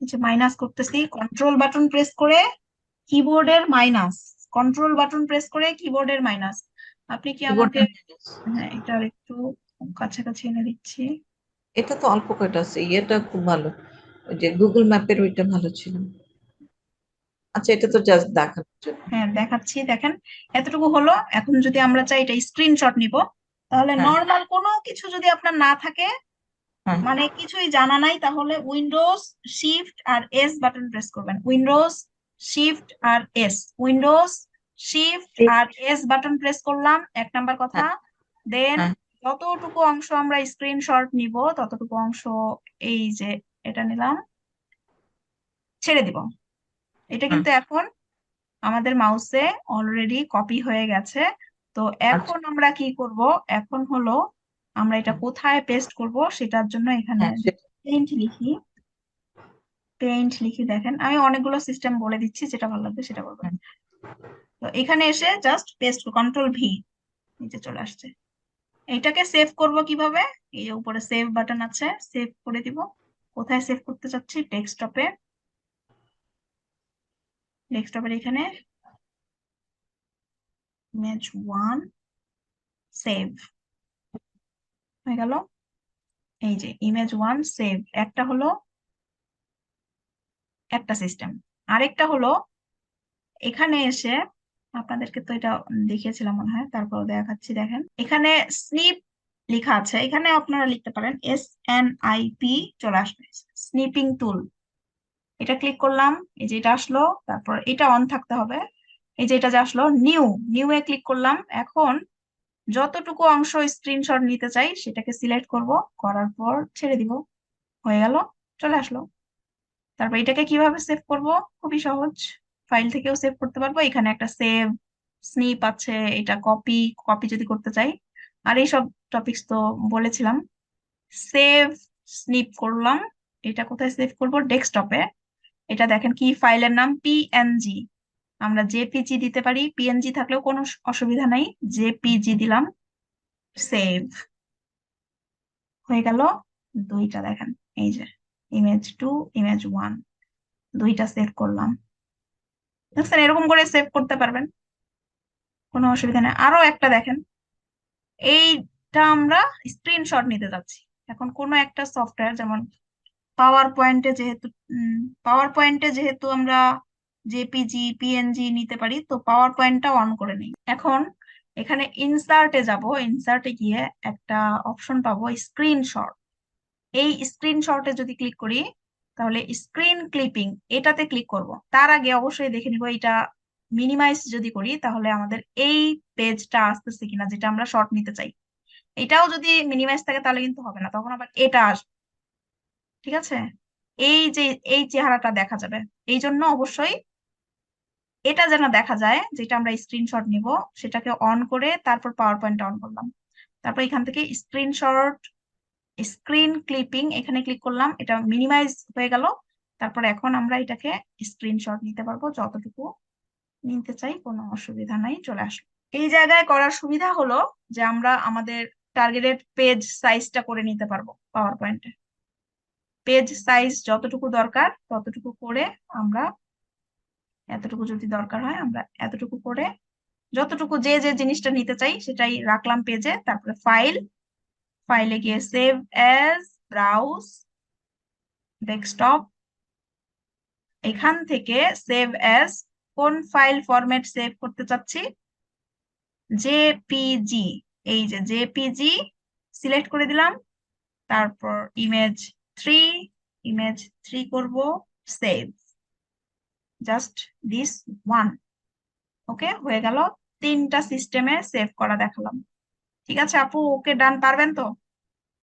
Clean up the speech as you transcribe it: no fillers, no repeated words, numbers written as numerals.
যে মাইনাস করতেছি, control button press করে কিবোর্ডের মাইনাস, কন্ট্রোল বাটন প্রেস করে কিবোর্ডের মাইনাস। আপনি কি আমাকে, কিবোর্ডের হ্যাঁ এটা আর একটু কাছাকাছি এনে দিচ্ছি। এটা তো অল্প কয়টা আছে, ইয়েটা খুব ভালো, ওই যে গুগল ম্যাপের ওইটা ভালো ছিল। আচ্ছা, এটা তো জাস্ট দেখানোর জন্য। হ্যাঁ দেখাচ্ছি, দেখেন এতটুকু হলো। এখন যদি আমরা চাই এটা স্ক্রিনশট নিব, তাহলে হ্যাঁ, নর্মাল কোনো কিছু যদি আপনার না থাকে, হ্যাঁ। মানে কিছুই জানা নাই, তাহলে উইন্ডোজ শিফট আর এস বাটন প্রেস করবেন। উইন্ডোজ শিফট আর এস, উইন্ডোজ শিফট ঠিক। আর এস বাটন প্রেস করলাম, এক নাম্বার কথা। হ্যাঁ, দেন হ্যাঁ। যতটুকু অংশ আমরা স্ক্রিনশট নিব ততটুকু অংশ, এই যে এটা নিলাম, ছেড়ে দিব। এটা হ্যাঁ। কিন্তু এখন আমাদের মাউসে অলরেডি কপি হয়ে গেছে। তো আচ্ছা। এখন আমরা কি করব, এখন হলো আমরা এটা কোথায় পেস্ট করব সেটার জন্য এখানে হ্যাঁ, সেটা। পেইন্ট লিখি। পেইন্ট লিখি, দেখেন আমি অনেকগুলো সিস্টেম বলে দিচ্ছি, যেটা ভালো লাগবে সেটা বলবেন। হ্যাঁ। তো এখানে এসে জাস্ট পেস্ট, কন্ট্রোল ভি, নিচে চলে আসছে। এইটাকে সেভ করব কিভাবে, এই যে উপরে সেভ বাটন আছে, সেভ করে দিব। কোথায় সেভ করতে চাচ্ছি, ডেস্কটপে, ডেস্কটপের এখানে ইমেজ 1, সেভ হয়ে গেল। এই যে ইমেজ 1 সেভ, একটা হলো, একটা সিস্টেম। আরেকটা হলো এখানে এসে, আপনাদেরকে তো এটা দেখিয়েছিলাম মনে হয়, তারপর দেখাচ্ছি। দেখেন এখানে স্নিপ লেখা আছে, এখানে আপনারা লিখতে পারেন SNIP, চলে আসবে স্নিপিং টুল। এটা ক্লিক করলাম, এই যে এটা আসলো, তারপর এটা অন থাকতে হবে। এই যে এটা যে আসলো নিউ, নিউ এ ক্লিক করলাম। এখন যতটুকু অংশ স্ক্রিনশট নিতে চাই সেটাকে সিলেক্ট করব, করার পর ছেড়ে দিব, হয়ে গেল, চলে আসলো। তারপর এটাকে কিভাবে সেভ করব, খুবই সহজ, ফাইল থেকেও সেভ করতে পারবো। এখানে একটা সেভ স্নিপ আছে, এটা কপি, কপি যদি করতে চাই। আর এইসব টপিকস তো বলেছিলাম। সেভ স্নিপ করলাম, এটা কোথায় সেভ করব, ডেস্কটপে। এটা দেখেন কি, ফাইলের নাম PNG। আমরা জেপিজি দিতে পারি, পিএনজি থাকলেও কোনো অসুবিধা নাই, জেপিজি দিলাম, সেভ হয়ে গেল। দুইটা দেখেন, এই যে ইমেজ 2, ইমেজ 1, দুইটা সেভ করলাম। দেখছেন, এরকম করে সেভ করতে পারবেন, কোনো অসুবিধা নেই। আরো একটা দেখেন, এইটা আমরা স্ক্রিনশট নিতে যাচ্ছি। এখন কোনো একটা সফটওয়্যার, যেমন পাওয়ার পয়েন্টে, যেহেতু আমরা জেপিজি পিএনজি নিতে পারি, তো পাওয়ার পয়েন্টটা অন করে নিই। এখন এখানে ইনসার্টে যাব, ইনসার্টে গিয়ে একটা অপশন পাবো স্ক্রিনশট। এই স্ক্রিনশটে যদি ক্লিক করি, তাহলে স্ক্রিন ক্লিপিং, এটাতে ক্লিক করব। তার আগে অবশ্যই দেখে নিব এটা মিনিমাইজ যদি করি তাহলে আমাদের এই পেজটা আসতেছে কিনা, যেটা আমরা শর্ট নিতে চাই। এটাও যদি মিনিমাইজ থাকে তাহলে কিন্তু হবে না, তখন আবার এটা আসবে। ঠিক আছে, এই যে এই চেহারাটা দেখা যাবে, এই জন্য অবশ্যই এটা যেন দেখা যায়, যেটা আমরা স্ক্রিনশট নিব সেটাকে অন করে তারপর পাওয়ার পয়েন্ট অন করলাম। তারপর এখান থেকে স্ক্রিনশট, স্ক্রিন ক্লিপিং, এখানে ক্লিক করলাম, এটা মিনিমাইজ হয়ে গেল। তারপর এখন আমরা এটাকে স্ক্রিনশট নিতে পারবো যতটুকু নিতে চাই, কোনো অসুবিধা নাই, চলে আসলো। এই জায়গায় করার সুবিধা হলো যে আমরা আমাদের টার্গেটেড পেজ সাইজটা করে নিতে পারবো পাওয়ার পয়েন্টে। পেজ সাইজ যতটুকু দরকার ততটুকু করে আমরা, এতটুকু যদি দরকার হয় আমরা এতটুকু করে, যতটুকু যে যে জিনিসটা নিতে চাই সেটাই রাখলাম পেজে। তারপরে ফাইল, ফাইলে গিয়ে সেভ অ্যাজ, ব্রাউজ, ডেস্কটপ, এখান থেকে সেভ অ্যাজ, কোন ফাইল ফরম্যাট সেভ করতে চাচ্ছি, জেপিজি, এই যে জেপিজি সিলেক্ট করে দিলাম। তারপর ইমেজ 3, ইমেজ 3 করব, সেভ, জাস্ট দিস ওয়ান। ওকে, হয়ে গেল, তিনটা সিস্টেমে সেভ করা দেখালাম। ঠিক আছে আপু, ওকে ডান, পারবেন তো?